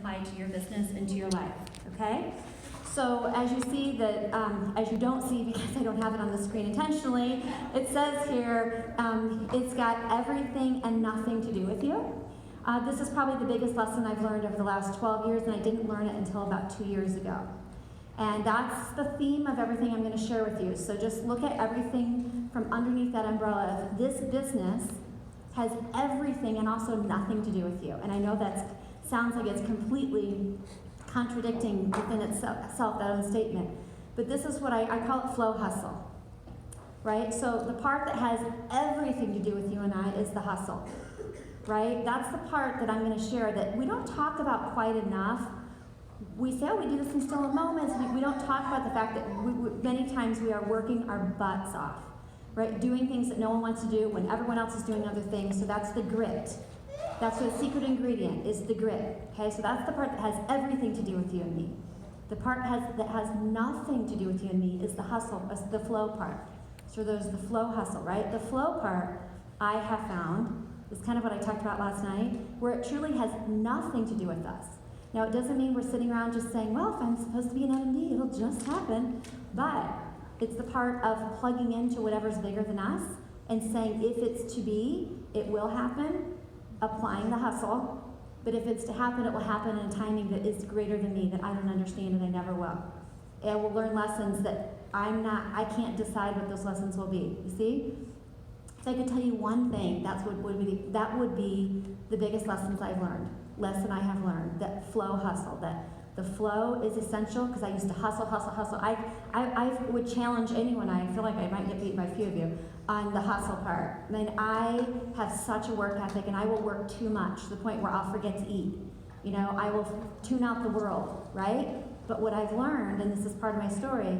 apply to your business and to your life, okay? So as you see that, as you don't see because I don't have it on the screen intentionally, it says here, it's got everything and nothing to do with you. This is probably the biggest lesson I've learned over the last 12 years, and I didn't learn it until about 2 years ago. And that's the theme of everything I'm going to share with you. So just look at everything from underneath that umbrella of this business has everything and also nothing to do with you. And I know that sounds like it's completely contradicting within itself, that own statement. But this is what I call it flow hustle, right? So the part that has everything to do with you and I is the hustle, right? That's the part that I'm going to share that we don't talk about quite enough. We say, oh, we do this in still moments. We don't talk about the fact that many times we are working our butts off, right? Doing things that no one wants to do when everyone else is doing other things. So that's the grit. That's the secret ingredient, is the grit. Okay, so that's the part that has everything to do with you and me. The part that has nothing to do with you and me is the hustle, the flow part. So there's the flow hustle, right? The flow part, I have found, is kind of what I talked about last night, where it truly has nothing to do with us. Now, it doesn't mean we're sitting around just saying, well, if I'm supposed to be an MD, it'll just happen. But it's the part of plugging into whatever's bigger than us and saying, if it's to be, it will happen, applying the hustle. But if it's to happen, it will happen in a timing that is greater than me, that I don't understand and I never will. And I will learn lessons that I can't decide what those lessons will be. You see? If I could tell you one thing, that would be the biggest lesson I have learned, that flow hustle, that the flow is essential, because I used to hustle. I would challenge anyone, I feel like I might get beat by a few of you, on the hustle part. I mean, I have such a work ethic, and I will work too much to the point where I'll forget to eat. You know, I will tune out the world, right? But what I've learned, and this is part of my story,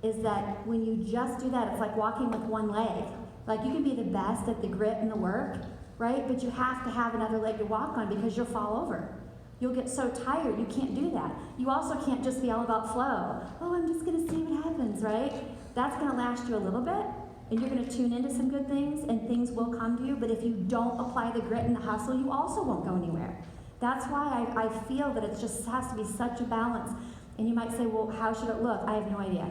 is that when you just do that, it's like walking with one leg. Like, you can be the best at the grit and the work, right? But you have to have another leg to walk on, because you'll fall over. You'll get so tired, you can't do that. You also can't just be all about flow. Oh, I'm just gonna see what happens, right? That's gonna last you a little bit, and you're gonna tune into some good things, and things will come to you, but if you don't apply the grit and the hustle, you also won't go anywhere. That's why I feel that it just has to be such a balance. And you might say, well, how should it look? I have no idea.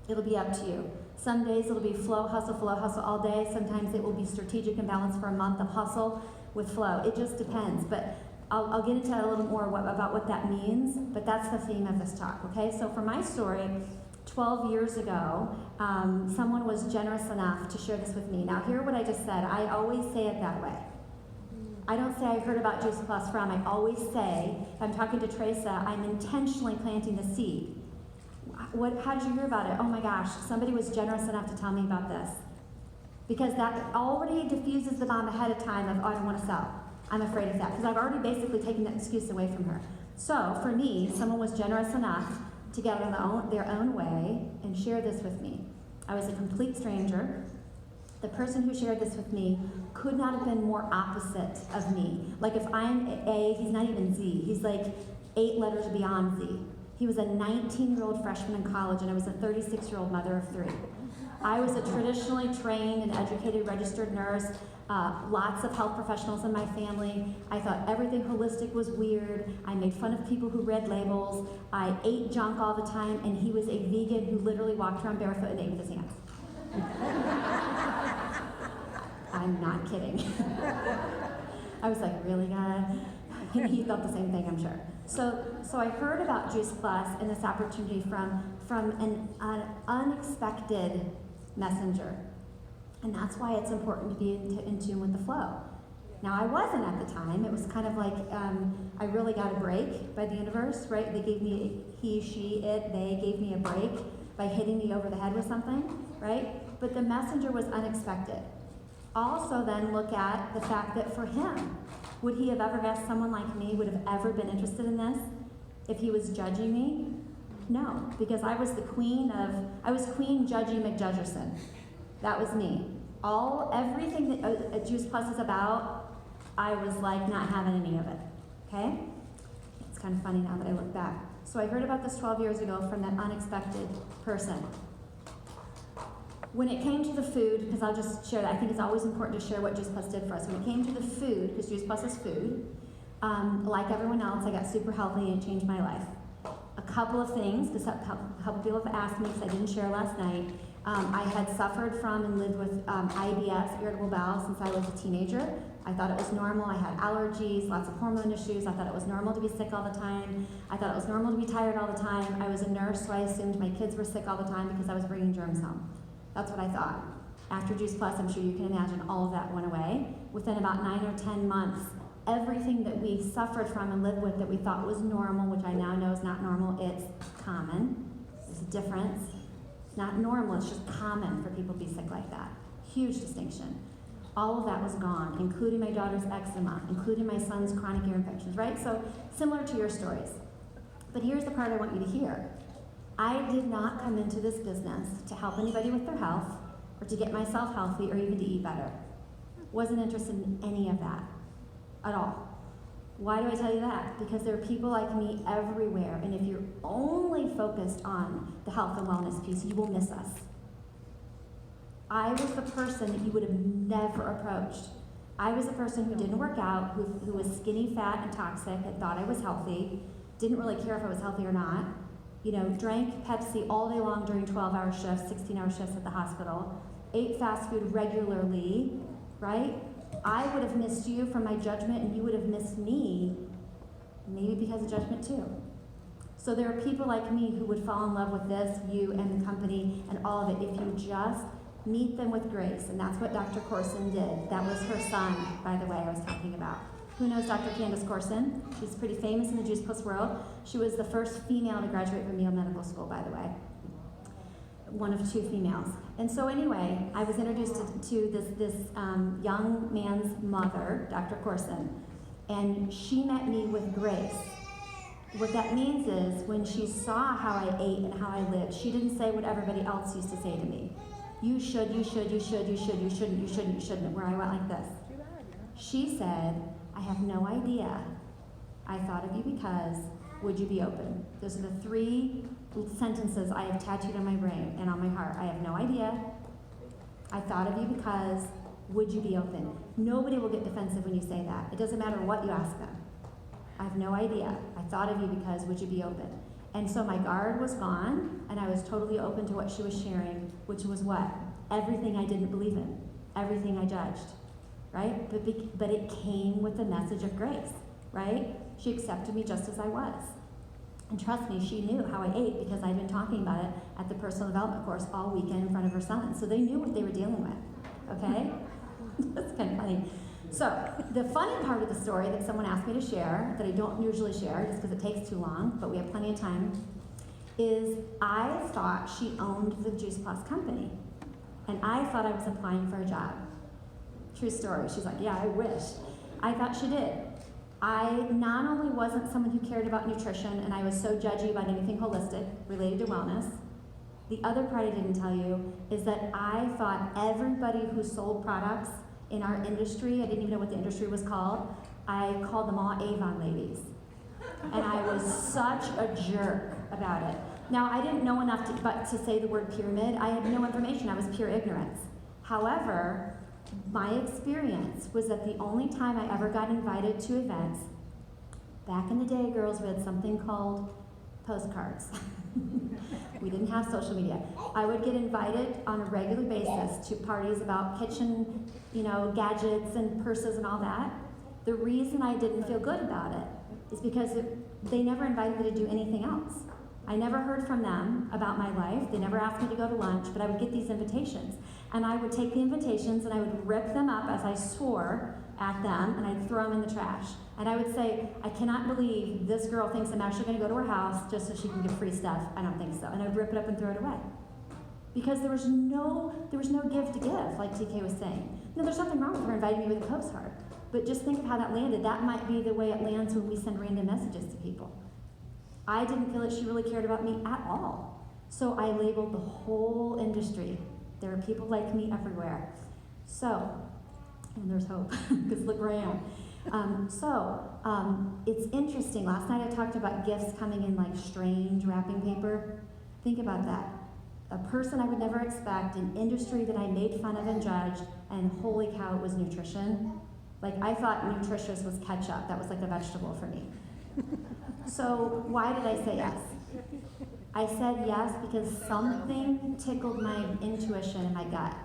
It'll be up to you. Some days it'll be flow, hustle all day. Sometimes it will be strategic and balanced for a month of hustle with flow. It just depends. But I'll get into that a little more about what that means. But that's the theme of this talk, okay? So for my story, 12 years ago, someone was generous enough to share this with me. Now, hear what I just said. I always say it that way. I don't say I heard about Juice Plus from. I always say, if I'm talking to Teresa, I'm intentionally planting the seed. How did you hear about it? Oh my gosh, somebody was generous enough to tell me about this. Because that already diffuses the bomb ahead of time of, oh, I don't want to sell. I'm afraid of that. Because I've already basically taken that excuse away from her. So, for me, someone was generous enough to get out of their own way and share this with me. I was a complete stranger. The person who shared this with me could not have been more opposite of me. Like, if I'm A, he's not even Z. He's like 8 letters beyond Z. He was a 19-year-old freshman in college, and I was a 36-year-old mother of 3. I was a traditionally trained and educated registered nurse, lots of health professionals in my family. I thought everything holistic was weird. I made fun of people who read labels. I ate junk all the time, and he was a vegan who literally walked around barefoot and ate with his hands. I'm not kidding. I was like, really, God? And he felt the same thing, I'm sure. So I heard about Juice Plus and this opportunity from an unexpected messenger. And that's why it's important to be in tune with the flow. Now, I wasn't at the time. It was kind of like I really got a break by the universe, right? They gave me, they gave me a break by hitting me over the head with something, right? But the messenger was unexpected. Also then look at the fact that for him, would he have ever guessed someone like me would have ever been interested in this if he was judging me? No, because I was Queen Judgy McJudgerson. That was me. Everything that Juice Plus is about, I was like not having any of it, okay? It's kind of funny now that I look back. So I heard about this 12 years ago from that unexpected person. When it came to the food, because I'll just share that, I think it's always important to share what Juice Plus did for us. When it came to the food, because Juice Plus is food, Like everyone else, I got super healthy and it changed my life. A couple of things, because a couple people have asked me, because I didn't share last night. I had suffered from and lived with IBS, irritable bowel, since I was a teenager. I thought it was normal. I had allergies, lots of hormone issues. I thought it was normal to be sick all the time. I thought it was normal to be tired all the time. I was a nurse, so I assumed my kids were sick all the time because I was bringing germs home. That's what I thought. After Juice Plus, I'm sure you can imagine all of that went away. Within about 9 or 10 months, everything that we suffered from and lived with that we thought was normal, which I now know is not normal, it's common. There's a difference. It's not normal, it's just common for people to be sick like that. Huge distinction. All of that was gone, including my daughter's eczema, including my son's chronic ear infections, right? So similar to your stories. But here's the part I want you to hear. I did not come into this business to help anybody with their health or to get myself healthy or even to eat better. Wasn't interested in any of that at all. Why do I tell you that? Because there are people like me everywhere, and if you're only focused on the health and wellness piece, you will miss us. I was the person that you would have never approached. I was the person who didn't work out, who was skinny, fat, and toxic, and thought I was healthy, didn't really care if I was healthy or not, drank Pepsi all day long during 12-hour shifts, 16-hour shifts at the hospital, ate fast food regularly, right? I would have missed you from my judgment, and you would have missed me, maybe because of judgment too. So there are people like me who would fall in love with this, you and the company and all of it, if you just meet them with grace. And that's what Dr. Corson did. That was her son, by the way, I was talking about. Who knows Dr. Candace Corson? She's pretty famous in the Juice Plus world. She was the first female to graduate from Yale Medical School, by the way. One of 2 females. And so anyway, I was introduced to this young man's mother, Dr. Corson, and she met me with grace. What that means is when she saw how I ate and how I lived, she didn't say what everybody else used to say to me. You should, you should, you should, you should, you shouldn't, you shouldn't, you shouldn't, where I went like this. She said, I have no idea. I thought of you because, would you be open? Those are the 3 sentences I have tattooed on my brain and on my heart. I have no idea. I thought of you because, would you be open? Nobody will get defensive when you say that. It doesn't matter what you ask them. I have no idea. I thought of you because, would you be open? And so my guard was gone, and I was totally open to what she was sharing, which was what? Everything I didn't believe in, everything I judged, right? But it came with the message of grace, right? She accepted me just as I was. And trust me, she knew how I ate because I'd been talking about it at the personal development course all weekend in front of her son. So they knew what they were dealing with, okay? That's kind of funny. So the funny part of the story that someone asked me to share, that I don't usually share just because it takes too long, but we have plenty of time, is I thought she owned the Juice Plus company. And I thought I was applying for a job. True story. She's like, yeah, I wish. I thought she did. I not only wasn't someone who cared about nutrition, and I was so judgy about anything holistic related to wellness, the other part I didn't tell you is that I thought everybody who sold products in our industry, I didn't even know what the industry was called, I called them all Avon ladies. And I was such a jerk about it. Now, I didn't know enough to say the word pyramid. I had no information. I was pure ignorance. However, my experience was that the only time I ever got invited to events, back in the day, girls, we had something called postcards. We didn't have social media. I would get invited on a regular basis to parties about kitchen, gadgets and purses and all that. The reason I didn't feel good about it is because they never invited me to do anything else. I never heard from them about my life. They never asked me to go to lunch, but I would get these invitations. And I would take the invitations and I would rip them up as I swore at them, and I'd throw them in the trash. And I would say, I cannot believe this girl thinks I'm actually going to go to her house just so she can get free stuff. I don't think so. And I'd rip it up and throw it away. Because there was no give to give, like TK was saying. There's nothing wrong with her inviting me with a postcard. But just think of how that landed. That might be the way it lands when we send random messages to people. I didn't feel that she really cared about me at all. So I labeled the whole industry. There are people like me everywhere. So, and there's hope, because look where I am. It's interesting. Last night I talked about gifts coming in like strange wrapping paper. Think about that. A person I would never expect, an industry that I made fun of and judged, and holy cow, it was nutrition. Like, I thought nutritious was ketchup. That was like a vegetable for me. So why did I say yes? I said yes because something tickled my intuition in my gut.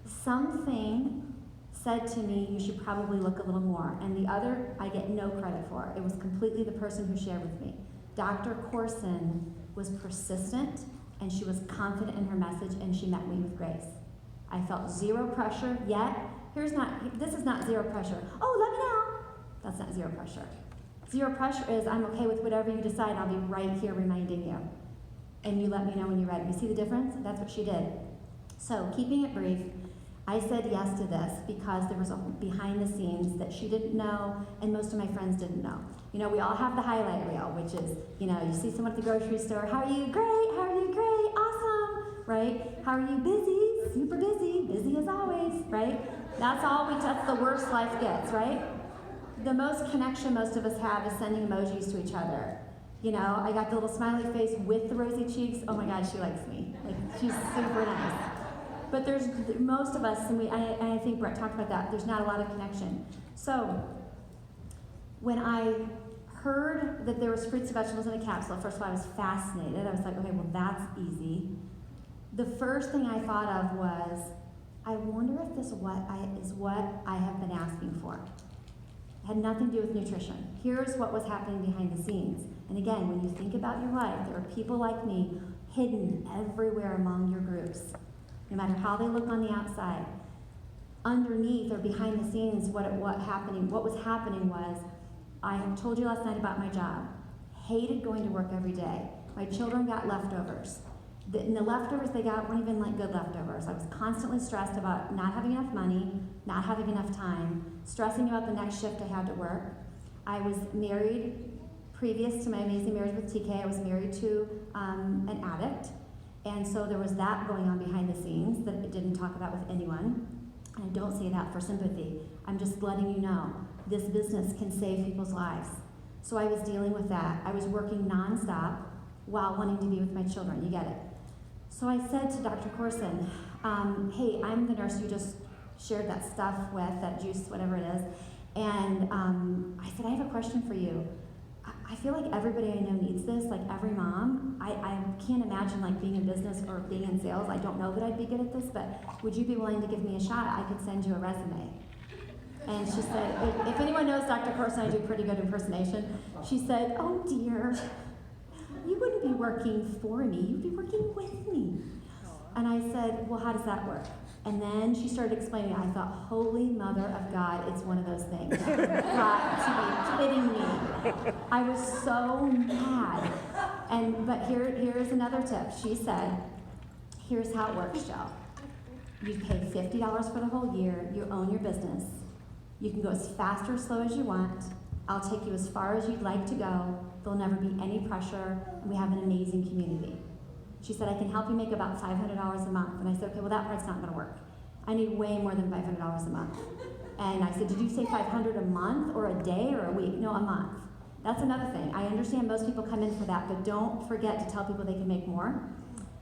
Something said to me, you should probably look a little more. And the other, I get no credit for. It was completely the person who shared with me. Dr. Corson was persistent, and she was confident in her message, and she met me with grace. I felt zero pressure, yet, this is not zero pressure. Oh, let me know. That's not zero pressure. Zero pressure is, I'm okay with whatever you decide, I'll be right here reminding you. And you let me know when you're ready. You see the difference? That's what she did. So, keeping it brief, I said yes to this because there was a behind the scenes that she didn't know, and most of my friends didn't know. You know, we all have the highlight reel, which is, you know, you see someone at the grocery store, how are you? Great, how are you? Great, awesome, right? How are you? Busy, super busy as always, right? That's the worst life gets, right? The most connection most of us have is sending emojis to each other. You know, I got the little smiley face with the rosy cheeks. Oh my God, she likes me. Like, she's super nice. But there's most of us, and I think Brett talked about that, there's not a lot of connection. So, when I heard that there was fruits and vegetables in a capsule, first of all, I was fascinated. I was like, okay, well, that's easy. The first thing I thought of was, I wonder if this is what I have been asking for. It had nothing to do with nutrition. Here's what was happening behind the scenes. And again, when you think about your life, there are people like me hidden everywhere among your groups. No matter how they look on the outside, underneath or behind the scenes, what was happening was, I told you last night about my job. Hated going to work every day. My children got leftovers. And the leftovers they got weren't even like good leftovers. I was constantly stressed about not having enough money, not having enough time, stressing about the next shift I had to work. I was married, previous to my amazing marriage with TK, I was married to an addict. And so there was that going on behind the scenes that I didn't talk about with anyone. And I don't say that for sympathy. I'm just letting you know, this business can save people's lives. So I was dealing with that. I was working nonstop while wanting to be with my children. You get it? So I said to Dr. Corson, hey, I'm the nurse you just shared that stuff with, that juice, whatever it is. And I said, I have a question for you. I feel like everybody I know needs this, like every mom. I can't imagine like being in business or being in sales. I don't know that I'd be good at this, but would you be willing to give me a shot? I could send you a resume. And she said, if anyone knows Dr. Corson, I do pretty good impersonation. She said, oh dear, you wouldn't be working for me, you'd be working with me. And I said, well, how does that work? And then she started explaining it. I thought, holy mother of God, it's one of those things. You've got to be kidding me. I was so mad. But here's another tip. She said, here's how it works, Jill. You pay $50 for the whole year. You own your business. You can go as fast or slow as you want. I'll take you as far as you'd like to go. There'll never be any pressure. And we have an amazing community. She said, I can help you make about $500 a month. And I said, okay, well, that part's not going to work. I need way more than $500 a month. And I said, did you say $500 a month or a day or a week? No, a month. That's another thing. I understand most people come in for that, but don't forget to tell people they can make more.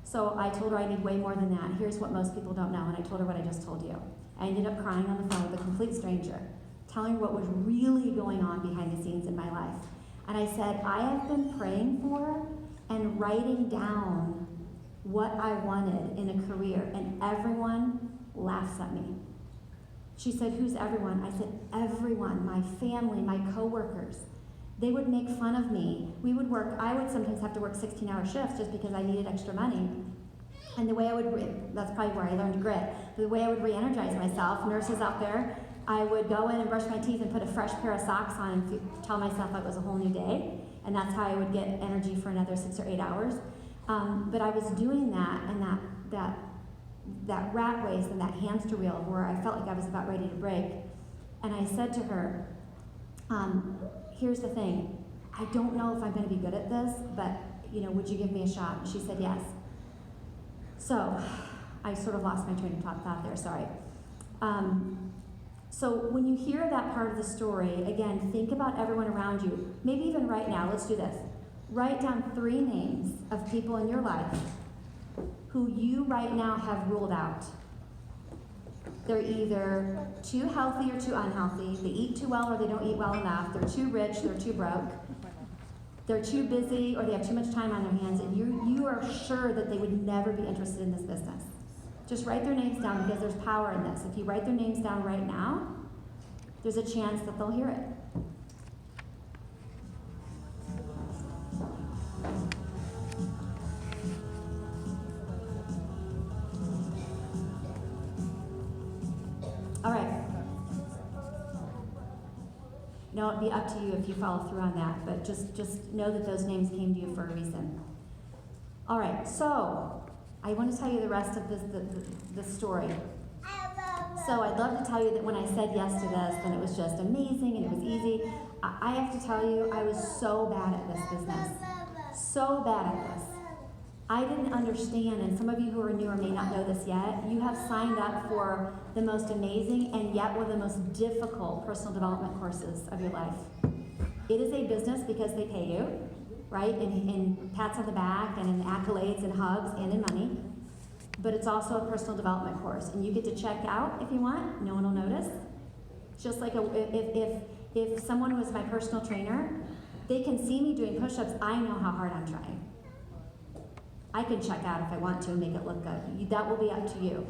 So I told her I need way more than that. Here's what most people don't know. And I told her what I just told you. I ended up crying on the phone with a complete stranger, telling her what was really going on behind the scenes in my life. And I said, I have been praying for and writing down what I wanted in a career, and everyone laughs at me. She said, who's everyone? I said, everyone, my family, my coworkers. They would make fun of me. I would sometimes have to work 16-hour shifts just because I needed extra money. And the way that's probably where I learned grit, the way I would re-energize myself, nurses out there, I would go in and brush my teeth and put a fresh pair of socks on and tell myself it was a whole new day. And that's how I would get energy for another 6 or 8 hours. But I was doing that, and that rat race and that hamster wheel where I felt like I was about ready to break. And I said to her, here's the thing. I don't know if I'm going to be good at this, but would you give me a shot? And she said yes. So I sort of lost my train of thought there, sorry. So when you hear that part of the story, again, think about everyone around you. Maybe even right now, let's do this. Write down 3 names of people in your life who you right now have ruled out. They're either too healthy or too unhealthy. They eat too well or they don't eat well enough. They're too rich, they're too broke. They're too busy or they have too much time on their hands, and you are sure that they would never be interested in this business. Just write their names down because there's power in this. If you write their names down right now, there's a chance that they'll hear it. All right. No, it'd be up to you if you follow through on that, but just know that those names came to you for a reason. All right, so I want to tell you the rest of the story. So I'd love to tell you that when I said yes to this, then it was just amazing and it was easy. I have to tell you, I was so bad at this business. So bad at this. I didn't understand, and some of you who are newer may not know this yet, you have signed up for the most amazing and yet one of the most difficult personal development courses of your life. It is a business because they pay you, right? In pats on the back and in accolades and hugs and in money. But it's also a personal development course, and you get to check out if you want. No one will notice. Just like if someone was my personal trainer, they can see me doing push-ups. I know how hard I'm trying. I can check out if I want to and make it look good. That will be up to you.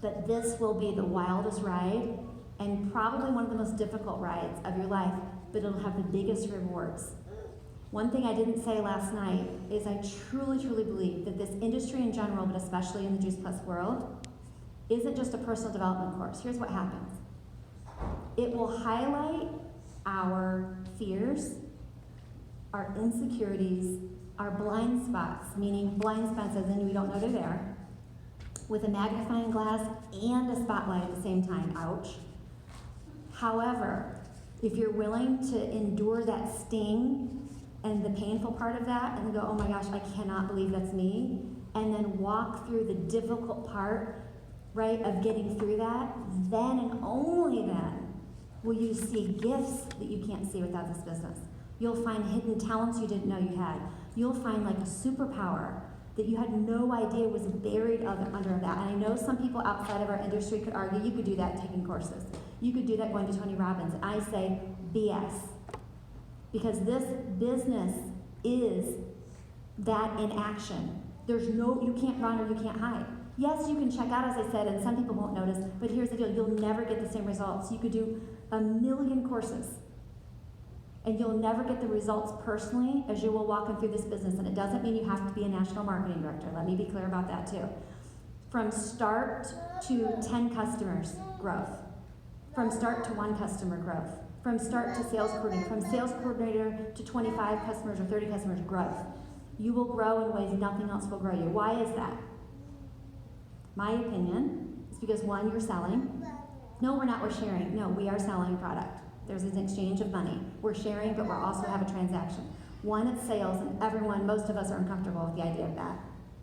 But this will be the wildest ride and probably one of the most difficult rides of your life, but it'll have the biggest rewards. One thing I didn't say last night is I truly, truly believe that this industry in general, but especially in the Juice Plus world, isn't just a personal development course. Here's what happens. It will highlight our fears, our insecurities, our blind spots, meaning blind spots as in we don't know they're there, with a magnifying glass and a spotlight at the same time. Ouch. However, if you're willing to endure that sting and the painful part of that and go, oh my gosh, I cannot believe that's me, and then walk through the difficult part, right, of getting through that, then and only then will you see gifts that you can't see without this business. You'll find hidden talents you didn't know you had. You'll find like a superpower that you had no idea was buried under that. And I know some people outside of our industry could argue you could do that taking courses. You could do that going to Tony Robbins. And I say BS. Because this business is that in action. You can't run or you can't hide. Yes, you can check out, as I said, and some people won't notice, but here's the deal, you'll never get the same results. You could do 1 million courses, and you'll never get the results personally as you will walking through this business. And it doesn't mean you have to be a national marketing director. Let me be clear about that too. From start to 10 customers, growth. From start to 1 customer, growth. From start to sales coordinator. From sales coordinator to 25 customers or 30 customers, growth. You will grow in ways nothing else will grow you. Why is that? My opinion is because 1, you're selling. No, we're not, we're sharing. No, we are selling a product. There's an exchange of money. We're sharing, but we also have a transaction. 1, it's sales, and most of us are uncomfortable with the idea of that,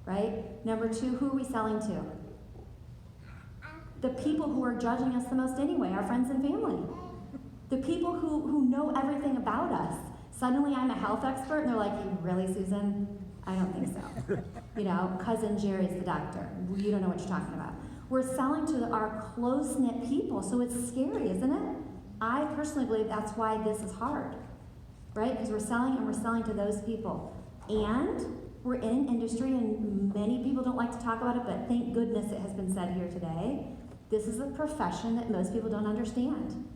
right? Number 2, who are we selling to? The people who are judging us the most anyway, our friends and family. The people who know everything about us. Suddenly I'm a health expert, and they're like, really, Susan? I don't think so. Cousin Jerry's the doctor. You don't know what you're talking about. We're selling to our close-knit people, so it's scary, isn't it? I personally believe that's why this is hard, right? Because we're selling to those people. And we're in an industry, and many people don't like to talk about it, but thank goodness it has been said here today. This is a profession that most people don't understand.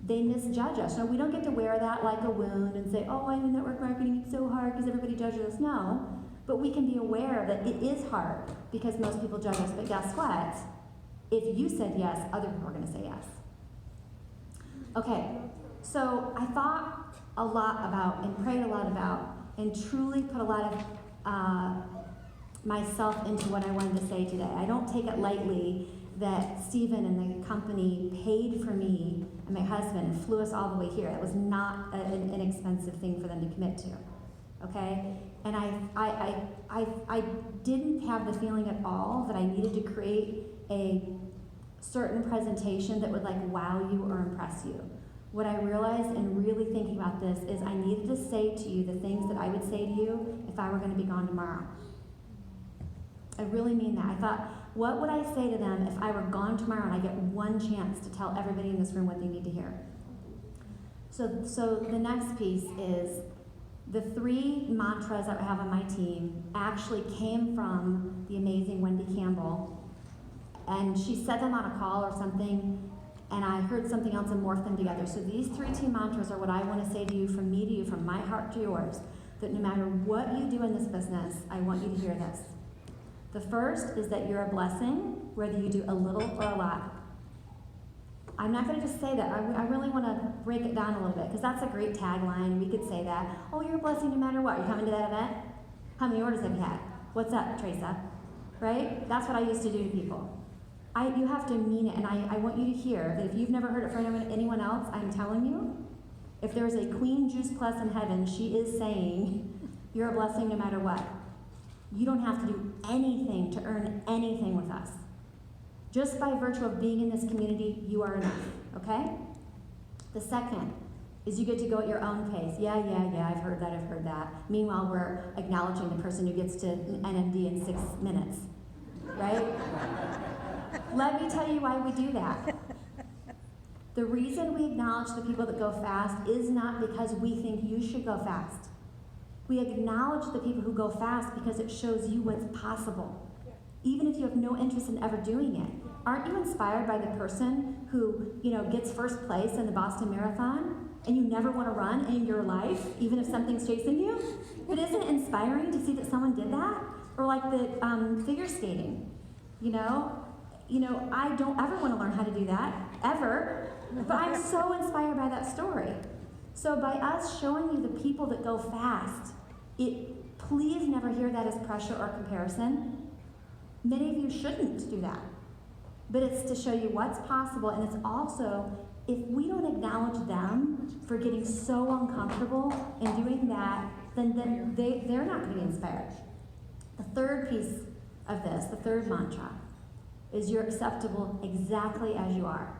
They misjudge us. Now, we don't get to wear that like a wound and say, oh, I'm in network marketing, it's so hard because everybody judges us. No, but we can be aware that it is hard because most people judge us. But guess what? If you said yes, other people are going to say yes. Okay, so I thought a lot about and prayed a lot about and truly put a lot of myself into what I wanted to say today. I don't take it lightly that Stephen and the company paid for me and my husband and flew us all the way here. It was not an inexpensive thing for them to commit to, okay? And I didn't have the feeling at all that I needed to create a certain presentation that would like wow you or impress you. What I realized in really thinking about this is I needed to say to you the things that I would say to you if I were going to be gone tomorrow. I really mean that. I thought What would I say to them if I were gone tomorrow and I get one chance to tell everybody in this room what they need to hear? So the next piece is the 3 mantras that I have on my team actually came from the amazing Wendy Campbell. And she said them on a call or something, and I heard something else and morphed them together. So these 3 team mantras are what I want to say to you, from me to you, from my heart to yours, that no matter what you do in this business, I want you to hear this. The first is that you're a blessing, whether you do a little or a lot. I'm not going to just say that. I really want to break it down a little bit, because that's a great tagline. We could say that. Oh, you're a blessing no matter what. You coming to that event? How many orders have you had? What's up, Teresa? Right? That's what I used to do to people. You have to mean it, and I want you to hear that if you've never heard it from anyone else, I'm telling you, if there's a Queen Juice Plus in heaven, she is saying, you're a blessing no matter what. You don't have to do anything to earn anything with us. Just by virtue of being in this community, you are enough, okay? The second is you get to go at your own pace. Yeah, I've heard that. Meanwhile, we're acknowledging the person who gets to NMD in 6 minutes, right? Let me tell you why we do that. The reason we acknowledge the people that go fast is not because we think you should go fast. We acknowledge the people who go fast because it shows you what's possible, even if you have no interest in ever doing it. Aren't you inspired by the person who, gets first place in the Boston Marathon and you never want to run in your life, even if something's chasing you? But isn't it inspiring to see that someone did that? Or like the figure skating, I don't ever want to learn how to do that, ever, but I'm so inspired by that story. So by us showing you the people that go fast, please never hear that as pressure or comparison. Many of you shouldn't do that, but it's to show you what's possible, and it's also, if we don't acknowledge them for getting so uncomfortable and doing that, then they're not going to be inspired. The third piece of this, the third mantra, is you're acceptable exactly as you are.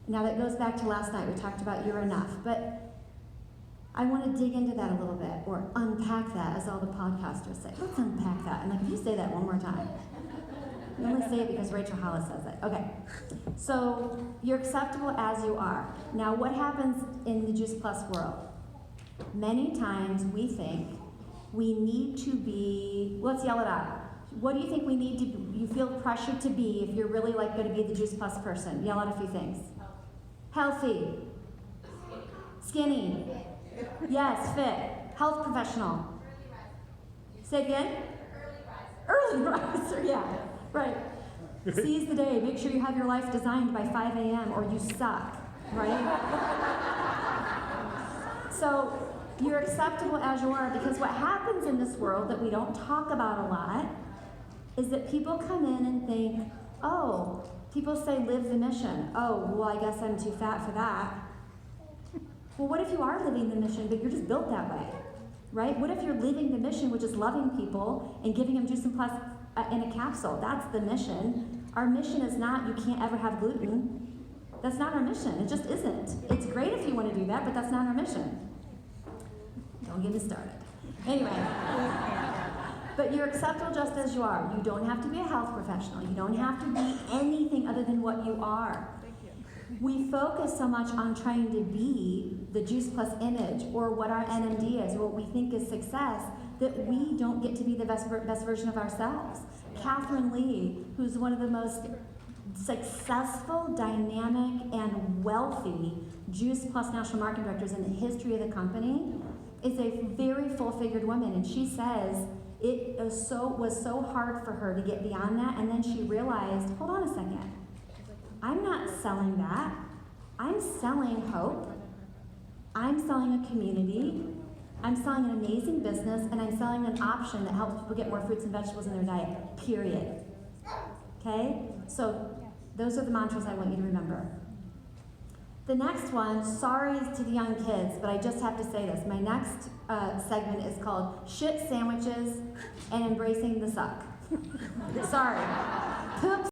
Now that goes back to last night. We talked about you're enough, but I want to dig into that a little bit, or unpack that, as all the podcasters say. Let's unpack that. And if you say that one more time. You only say it because Rachel Hollis says it. Okay. So you're acceptable as you are. Now what happens in the Juice Plus world? Many times we think we need to be, let's yell it out. What do you think we need to be, you feel pressured to be if you're really going to be the Juice Plus person? Yell out a few things. Healthy. Skinny. Yes, fit. Health professional. Say it again? Early riser, yeah. Right. Seize the day. Make sure you have your life designed by 5 a.m. or you suck, right? So you're acceptable as you are, because what happens in this world that we don't talk about a lot is that people come in and think, oh, people say live the mission. Oh, well, I guess I'm too fat for that. Well, what if you are living the mission, but you're just built that way, right? What if you're living the mission, which is loving people and giving them Juice and Plus in a capsule? That's the mission. Our mission is not you can't ever have gluten. That's not our mission. It just isn't. It's great if you want to do that, but that's not our mission. Don't get me started. Anyway. But you're acceptable just as you are. You don't have to be a health professional. You don't have to be anything other than what you are. We focus so much on trying to be the Juice Plus image, or what our NMD is, or what we think is success, that we don't get to be the best version of ourselves. Catherine Lee, who's one of the most successful, dynamic, and wealthy Juice Plus national marketing directors in the history of the company, is a very full-figured woman, and she says it was so hard for her to get beyond that, and then she realized, hold on a second, I'm not selling that. I'm selling hope. I'm selling a community. I'm selling an amazing business, and I'm selling an option that helps people get more fruits and vegetables in their diet, period. Okay? So those are the mantras I want you to remember. The next one, sorry to the young kids, but I just have to say this. My next segment is called Shit Sandwiches and Embracing the Suck. Sorry. Poop